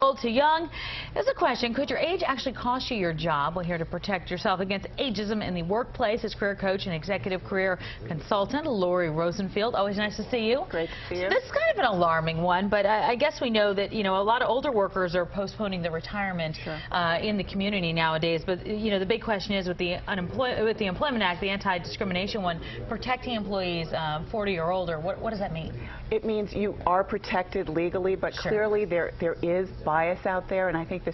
Old to young. Here's a question. Could your age actually cost you your job? We're here to protect yourself against ageism in the workplace. As career coach and executive career consultant, Laurie Rosenfield. Always nice to see you. Great to see you. This is kind of an alarming one, but I guess we know that, a lot of older workers are postponing their retirement in the community nowadays. But, the big question is with the Employment Act, the anti-discrimination one, protecting employees 40 or older. What does that mean? It means you are protected legally, but clearly there is bias out there, and I think the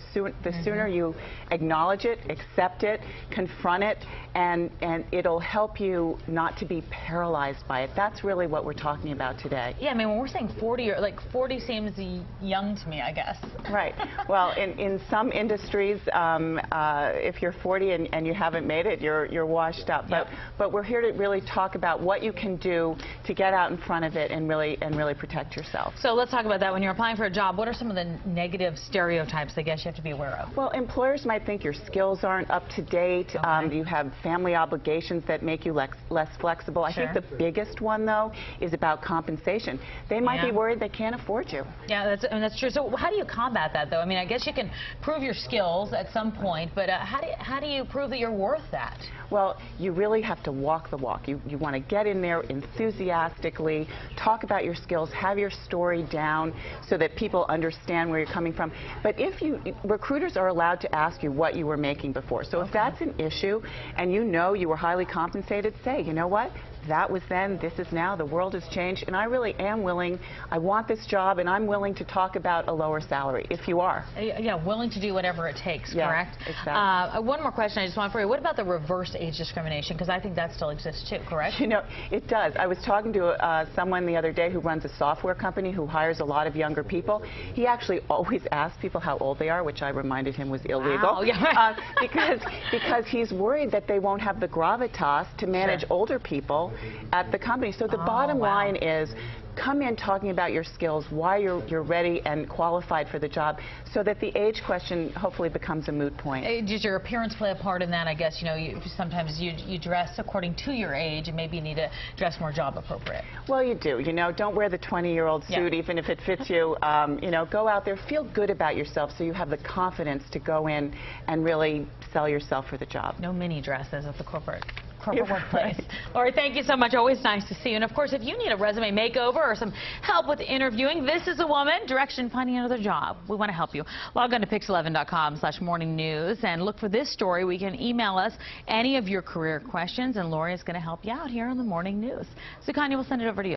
sooner you acknowledge it, accept it, confront it, and it'll help you not to be paralyzed by it. That's really what we're talking about today. Yeah, I mean, when we're saying 40, 40 seems young to me, I guess. Right. Well, in some industries, if you're 40 and you haven't made it, you're washed up. Yep. But we're here to really talk about what you can do to get out in front of it and really protect yourself. So let's talk about that. When you're applying for a job, what are some of the negative stereotypes I guess you have to be aware of? Well, employers might think your skills aren't up to date. Okay. You have family obligations that make you less flexible. I think the biggest one, though, is about compensation. They might be worried they can't afford you. Yeah, that's true. So how do you combat that, though? I mean, I guess you can prove your skills at some point, but how do you prove that you're worth that? Well, you really have to walk the walk. You want to get in there enthusiastically, talk about your skills, have your story down so that people understand where you're coming from. But recruiters are allowed to ask you what you were making before. So if that's an issue and you were highly compensated, say, you know what? That was then, this is now, the world has changed, and I really am willing, I want this job, and I'm willing to talk about a lower salary, if you are. Yeah, willing to do whatever it takes, correct? Exactly. One more question I just want for you. What about the reverse age discrimination? Because I think that still exists too, correct? It does. I was talking to someone the other day who runs a software company who hires a lot of younger people. He actually always asks people how old they are, which I reminded him was illegal. Wow. Yeah. Because he's worried that they won't have the gravitas to manage older people at the company. So the bottom line is, come in talking about your skills, why you're ready and qualified for the job, so that the age question hopefully becomes a moot point. Does your appearance play a part in that? I guess, sometimes you dress according to your age, and maybe you need to dress more job appropriate. Well, you do. Don't wear the 20-year-old suit, even if it fits you. Go out there, feel good about yourself so you have the confidence to go in and really sell yourself for the job. No mini dresses at the corporate workplace. Laurie, thank you so much. Always nice to see you. And of course, if you need a resume makeover or some help with interviewing, this is a woman. Direction finding another job. We want to help you. Log on to pix11.com/morningnews and look for this story. We can email us any of your career questions, and Laurie is going to help you out here on the Morning News. So, Kanye, we'll send it over to you.